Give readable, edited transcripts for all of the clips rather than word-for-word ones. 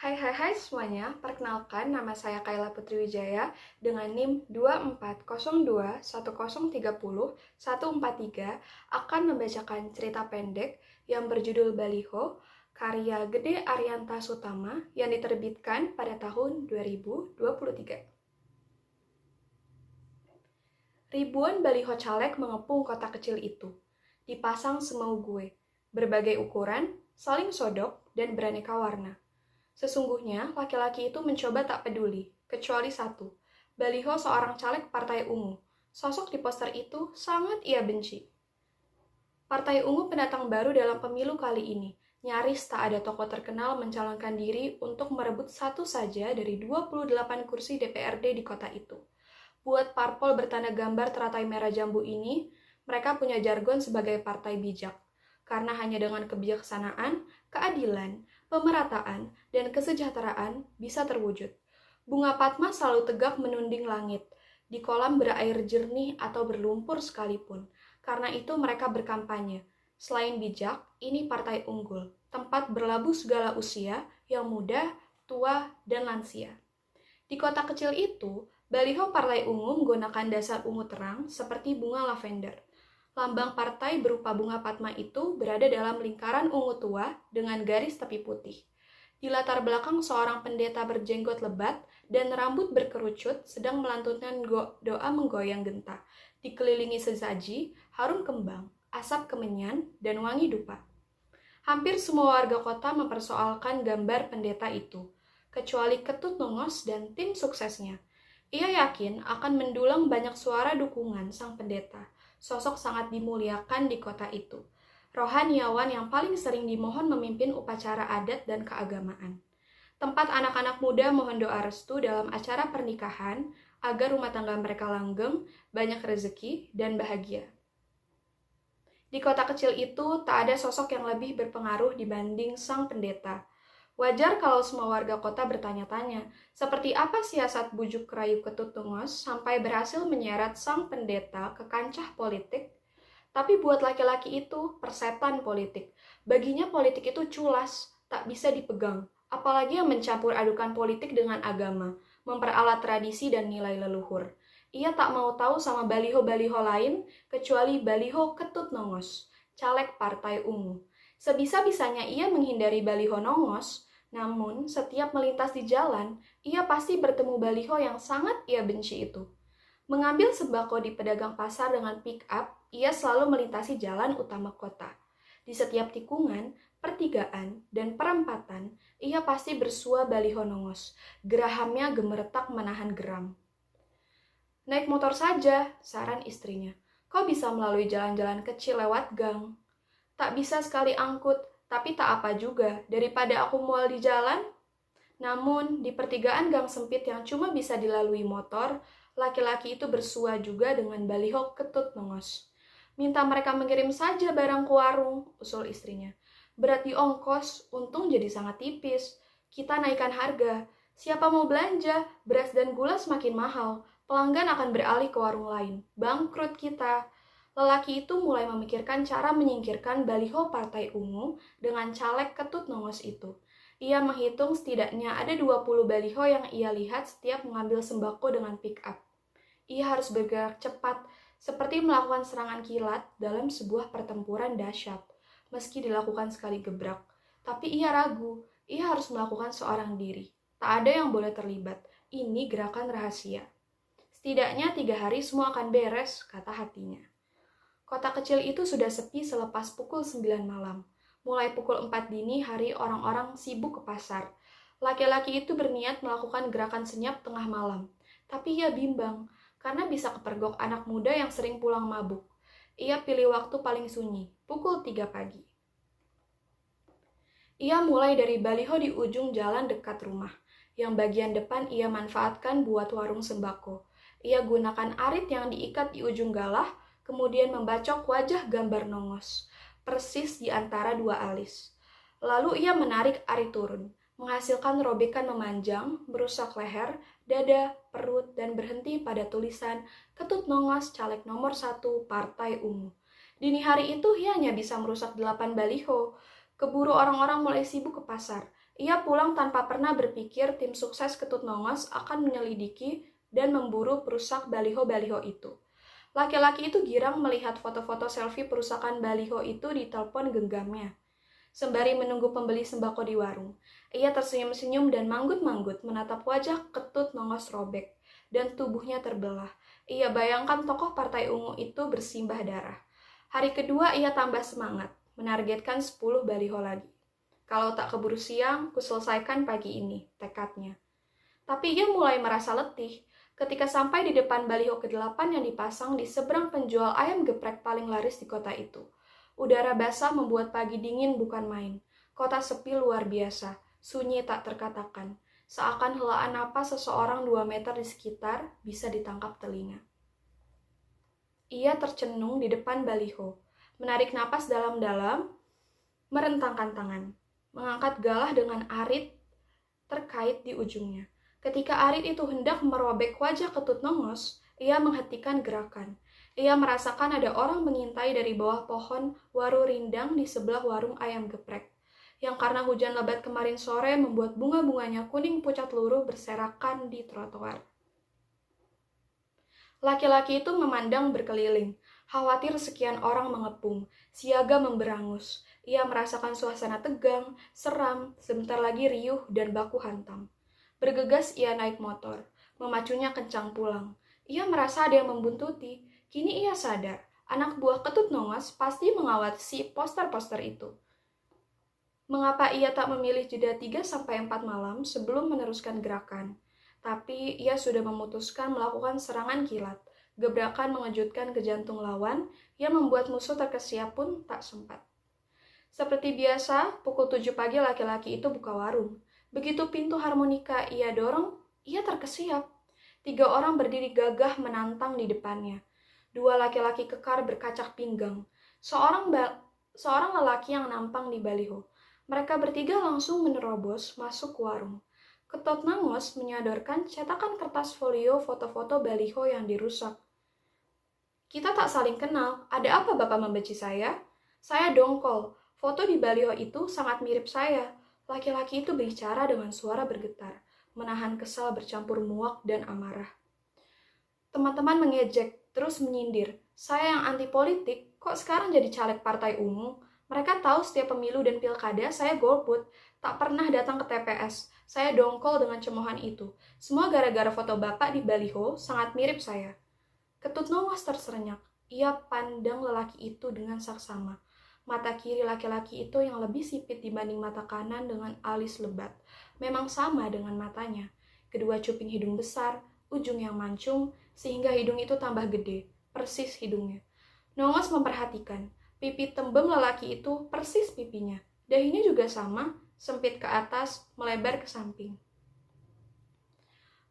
Hai semuanya, perkenalkan nama saya Kayla Putri Wijaya dengan NIM 2402103014 akan membacakan cerita pendek yang berjudul Baliho, karya Gede Arianta Sutama yang diterbitkan pada tahun 2023. Ribuan baliho caleg mengepung kota kecil itu, dipasang semau gue, berbagai ukuran, saling sodok, dan beraneka warna. Sesungguhnya, laki-laki itu mencoba tak peduli, kecuali satu, baliho seorang caleg Partai Ungu. Sosok di poster itu sangat ia benci. Partai Ungu pendatang baru dalam pemilu kali ini. Nyaris tak ada tokoh terkenal mencalonkan diri untuk merebut satu saja dari 28 kursi DPRD di kota itu. Buat parpol bertanda gambar teratai merah jambu ini, mereka punya jargon sebagai partai bijak. Karena hanya dengan kebijaksanaan, keadilan, pemerataan, dan kesejahteraan bisa terwujud. Bunga Padma selalu tegak menunding langit, di kolam berair jernih atau berlumpur sekalipun. Karena itu mereka berkampanye. Selain bijak, ini partai unggul, tempat berlabuh segala usia, yang muda, tua, dan lansia. Di kota kecil itu, baliho Partai Ungu menggunakan dasar ungu terang seperti bunga lavender. Lambang partai berupa bunga Padma itu berada dalam lingkaran ungu tua dengan garis tepi putih. Di latar belakang seorang pendeta berjenggot lebat dan rambut berkerucut sedang melantunkan doa menggoyang genta, dikelilingi sesaji, harum kembang, asap kemenyan, dan wangi dupa. Hampir semua warga kota mempersoalkan gambar pendeta itu, kecuali Ketut Nongos dan tim suksesnya. Ia yakin akan mendulang banyak suara dukungan sang pendeta, sosok sangat dimuliakan di kota itu. Rohaniawan yang paling sering dimohon memimpin upacara adat dan keagamaan. Tempat anak-anak muda mohon doa restu dalam acara pernikahan agar rumah tangga mereka langgeng, banyak rezeki, dan bahagia. Di kota kecil itu, tak ada sosok yang lebih berpengaruh dibanding sang pendeta. Wajar kalau semua warga kota bertanya-tanya, seperti apa siasat bujuk rayu Ketut Nongos sampai berhasil menyeret sang pendeta ke kancah politik. Tapi buat laki-laki itu, persetan politik. Baginya politik itu culas, tak bisa dipegang. Apalagi yang mencampur adukan politik dengan agama, memperalat tradisi dan nilai leluhur. Ia tak mau tahu sama baliho-baliho lain, kecuali baliho Ketut Nongos, caleg Partai Ungu. Sebisa-bisanya ia menghindari baliho Nongos, namun setiap melintas di jalan, ia pasti bertemu baliho yang sangat ia benci itu. Mengambil sembako di pedagang pasar dengan pick up, ia selalu melintasi jalan utama kota. Di setiap tikungan, pertigaan, dan perempatan, ia pasti bersua baliho Nongos. Gerahamnya gemeretak menahan geram. Naik motor saja, saran istrinya. Kau bisa melalui jalan-jalan kecil lewat gang. Tak bisa sekali angkut, tapi tak apa juga, daripada aku mual di jalan. Namun, di pertigaan gang sempit yang cuma bisa dilalui motor, laki-laki itu bersua juga dengan baliho Ketut Nongos. Minta mereka mengirim saja barang ke warung, usul istrinya. Berat di ongkos, untung jadi sangat tipis. Kita naikkan harga. Siapa mau belanja? Beras dan gula semakin mahal. Pelanggan akan beralih ke warung lain. Bangkrut kita. Lelaki itu mulai memikirkan cara menyingkirkan baliho Partai Ungu dengan caleg Ketut Nongos itu. Ia menghitung setidaknya ada 20 baliho yang ia lihat setiap mengambil sembako dengan pick up. Ia harus bergerak cepat, seperti melakukan serangan kilat dalam sebuah pertempuran dahsyat. Meski dilakukan sekali gebrak, tapi ia ragu, ia harus melakukan seorang diri. Tak ada yang boleh terlibat, ini gerakan rahasia. Setidaknya 3 hari semua akan beres, kata hatinya. Kota kecil itu sudah sepi selepas pukul 9 malam. Mulai pukul 4 dini hari orang-orang sibuk ke pasar. Laki-laki itu berniat melakukan gerakan senyap tengah malam. Tapi ia bimbang, karena bisa kepergok anak muda yang sering pulang mabuk. Ia pilih waktu paling sunyi, pukul 3 pagi. Ia mulai dari baliho di ujung jalan dekat rumah, yang bagian depan ia manfaatkan buat warung sembako. Ia gunakan arit yang diikat di ujung galah, kemudian membacok wajah gambar Nongos, persis di antara 2 alis. Lalu ia menarik arit turun, menghasilkan robekan memanjang, merusak leher, dada, perut, dan berhenti pada tulisan Ketut Nongos caleg nomor 1 Partai Ungu. Dini hari itu ia hanya bisa merusak 8 baliho. Keburu orang-orang mulai sibuk ke pasar. Ia pulang tanpa pernah berpikir tim sukses Ketut Nongos akan menyelidiki dan memburu perusak baliho-baliho itu. Laki-laki itu girang melihat foto-foto selfie perusakan baliho itu di telepon genggamnya. Sembari menunggu pembeli sembako di warung, ia tersenyum-senyum dan manggut-manggut menatap wajah Ketut Nongos robek, dan tubuhnya terbelah. Ia bayangkan tokoh Partai Ungu itu bersimbah darah. Hari kedua ia tambah semangat, menargetkan 10 baliho lagi. Kalau tak keburu siang, kuselesaikan pagi ini, tekadnya. Tapi ia mulai merasa letih ketika sampai di depan baliho ke-8 yang dipasang di seberang penjual ayam geprek paling laris di kota itu. Udara basah membuat pagi dingin bukan main. Kota sepi luar biasa, sunyi tak terkatakan. Seakan helaan napas seseorang 2 meter di sekitar bisa ditangkap telinga. Ia tercenung di depan baliho, menarik napas dalam-dalam, merentangkan tangan, mengangkat galah dengan arit terkait di ujungnya. Ketika arit itu hendak merobek wajah Ketut Nongos, ia menghentikan gerakan. Ia merasakan ada orang mengintai dari bawah pohon waru rindang di sebelah warung ayam geprek, yang karena hujan lebat kemarin sore membuat bunga-bunganya kuning pucat luruh berserakan di trotoar. Laki-laki itu memandang berkeliling, khawatir sekian orang mengepung, siaga memberangus. Ia merasakan suasana tegang, seram, sebentar lagi riuh dan baku hantam. Bergegas ia naik motor, memacunya kencang pulang. Ia merasa ada yang membuntuti. Kini ia sadar, anak buah Ketut Nongos pasti mengawasi poster-poster itu. Mengapa ia tak memilih jeda 3-4 malam sebelum meneruskan gerakan? Tapi ia sudah memutuskan melakukan serangan kilat. Gebrakan mengejutkan ke jantung lawan yang membuat musuh terkesiap pun tak sempat. Seperti biasa, pukul 7 pagi laki-laki itu buka warung. Begitu pintu harmonika ia dorong, ia terkesiap. 3 orang berdiri gagah menantang di depannya. 2 laki-laki kekar berkacak pinggang. Seorang lelaki yang nampang di baliho. Mereka bertiga langsung menerobos masuk ke warung. Ketut Nongos menyodorkan cetakan kertas folio foto-foto baliho yang dirusak. Kita tak saling kenal, ada apa Bapak membenci saya? Saya dongkol, foto di baliho itu sangat mirip saya. Laki-laki itu bicara dengan suara bergetar, menahan kesal bercampur muak dan amarah. Teman-teman mengejek, terus menyindir. Saya yang anti politik, kok sekarang jadi caleg Partai Ungu? Mereka tahu setiap pemilu dan pilkada saya golput, tak pernah datang ke TPS. Saya dongkol dengan cemoohan itu. Semua gara-gara foto Bapak di baliho sangat mirip saya. Ketut Nongos terserenyak. Ia pandang lelaki itu dengan saksama. Mata kiri laki-laki itu yang lebih sipit dibanding mata kanan dengan alis lebat. Memang sama dengan matanya. Kedua cuping hidung besar, ujung yang mancung, sehingga hidung itu tambah gede, persis hidungnya. Nongos memperhatikan. Pipi tembem lelaki itu persis pipinya. Dahinya juga sama, sempit ke atas, melebar ke samping.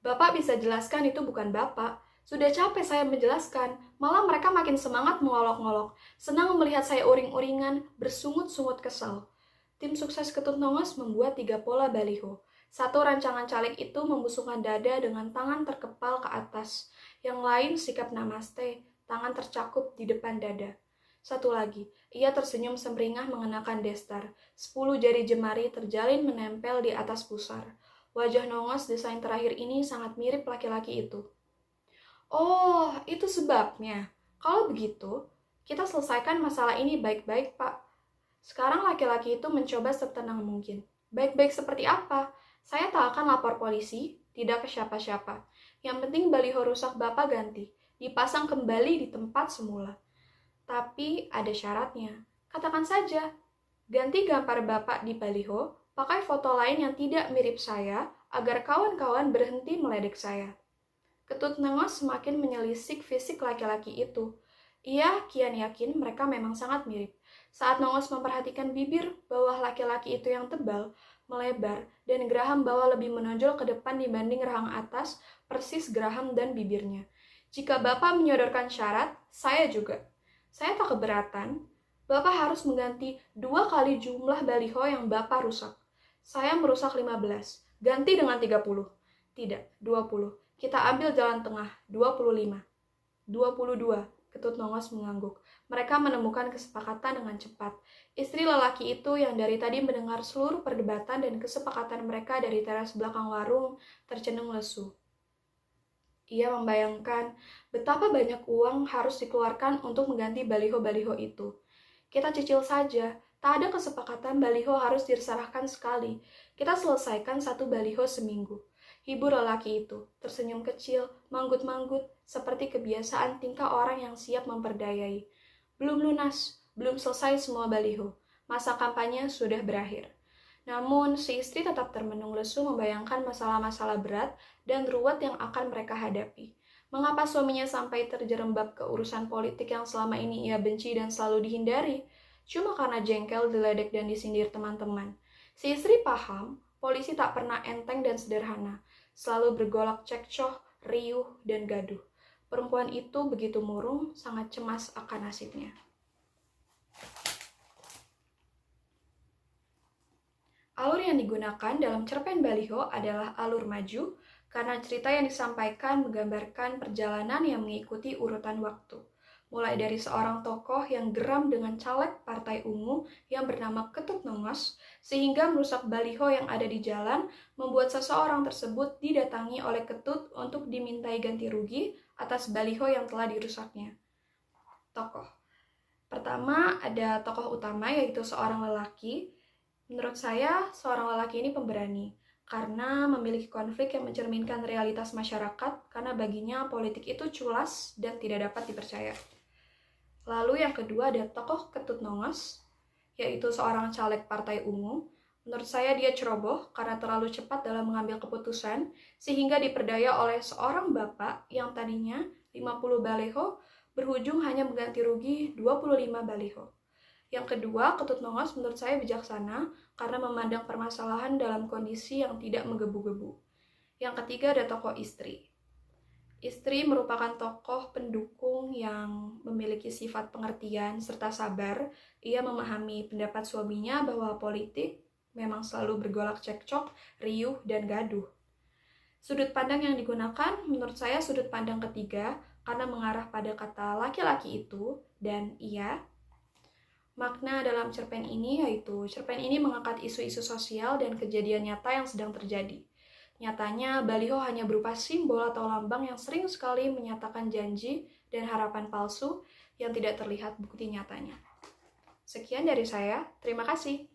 Bapak bisa jelaskan itu bukan Bapak. Sudah capek saya menjelaskan, malah mereka makin semangat mengolok-ngolok. Senang melihat saya uring-uringan, bersungut-sungut kesal. Tim sukses Ketut Nongos membuat 3 pola baliho. 1 rancangan caleg itu membusungkan dada dengan tangan terkepal ke atas. Yang lain sikap namaste, tangan tercakup di depan dada. 1 lagi, ia tersenyum semringah mengenakan destar. 10 jari jemari terjalin menempel di atas pusar. Wajah Nongos desain terakhir ini sangat mirip laki-laki itu. Oh, itu sebabnya. Kalau begitu, kita selesaikan masalah ini baik-baik, Pak. Sekarang laki-laki itu mencoba setenang mungkin. Baik-baik seperti apa? Saya tak akan lapor polisi, tidak ke siapa-siapa. Yang penting baliho rusak Bapak ganti, dipasang kembali di tempat semula. Tapi ada syaratnya. Katakan saja, ganti gambar Bapak di baliho, pakai foto lain yang tidak mirip saya, agar kawan-kawan berhenti meledek saya. Ketut Nongos semakin menelisik fisik laki-laki itu. Ia kian yakin mereka memang sangat mirip. Saat Nongos memperhatikan bibir bawah laki-laki itu yang tebal, melebar, dan geraham bawah lebih menonjol ke depan dibanding rahang atas, persis geraham dan bibirnya. Jika Bapak menyodorkan syarat, saya juga. Saya tak keberatan. Bapak harus mengganti 2 kali jumlah baliho yang Bapak rusak. Saya merusak 15. Ganti dengan 30. Tidak, 20. Kita ambil jalan tengah, 25. 22. Ketut Nongos mengangguk. Mereka menemukan kesepakatan dengan cepat. Istri lelaki itu yang dari tadi mendengar seluruh perdebatan dan kesepakatan mereka dari teras belakang warung tercenung lesu. Ia membayangkan betapa banyak uang harus dikeluarkan untuk mengganti baliho-baliho itu. Kita cicil saja, tak ada kesepakatan baliho harus diserahkan sekali. Kita selesaikan satu baliho seminggu. Hibur lelaki itu, tersenyum kecil, manggut-manggut, seperti kebiasaan tingkah orang yang siap memperdayai. Belum lunas, belum selesai semua baliho. Masa kampanye sudah berakhir. Namun, si istri tetap termenung lesu membayangkan masalah-masalah berat dan ruwet yang akan mereka hadapi. Mengapa suaminya sampai terjerembab ke urusan politik yang selama ini ia benci dan selalu dihindari? Cuma karena jengkel, diledek, dan disindir teman-teman. Si istri paham, polisi tak pernah enteng dan sederhana. Selalu bergolak cekcoh, riuh, dan gaduh. Perempuan itu begitu murung, sangat cemas akan nasibnya. Alur yang digunakan dalam cerpen baliho adalah alur maju, karena cerita yang disampaikan menggambarkan perjalanan yang mengikuti urutan waktu. Mulai dari seorang tokoh yang geram dengan caleg Partai Ungu yang bernama Ketut Nongos, sehingga merusak baliho yang ada di jalan, membuat seseorang tersebut didatangi oleh Ketut untuk dimintai ganti rugi atas baliho yang telah dirusaknya. Tokoh pertama ada tokoh utama, yaitu seorang lelaki. Menurut saya, seorang lelaki ini pemberani, karena memiliki konflik yang mencerminkan realitas masyarakat, karena baginya politik itu culas dan tidak dapat dipercaya. Lalu yang kedua ada tokoh Ketut Nongos, yaitu seorang caleg Partai Ungu. Menurut saya dia ceroboh karena terlalu cepat dalam mengambil keputusan, sehingga diperdaya oleh seorang bapak yang tadinya 50 baliho, berujung hanya mengganti rugi 25 baliho. Yang kedua, Ketut Nongos menurut saya bijaksana karena memandang permasalahan dalam kondisi yang tidak menggebu-gebu. Yang ketiga ada tokoh istri. Istri merupakan tokoh pendukung yang memiliki sifat pengertian serta sabar. Ia memahami pendapat suaminya bahwa politik memang selalu bergolak cekcok, riuh, dan gaduh. Sudut pandang yang digunakan menurut saya sudut pandang ketiga karena mengarah pada kata laki-laki itu dan ia. Makna dalam cerpen ini yaitu cerpen ini mengangkat isu-isu sosial dan kejadian nyata yang sedang terjadi. Nyatanya, baliho hanya berupa simbol atau lambang yang sering sekali menyatakan janji dan harapan palsu yang tidak terlihat bukti nyatanya. Sekian dari saya, terima kasih.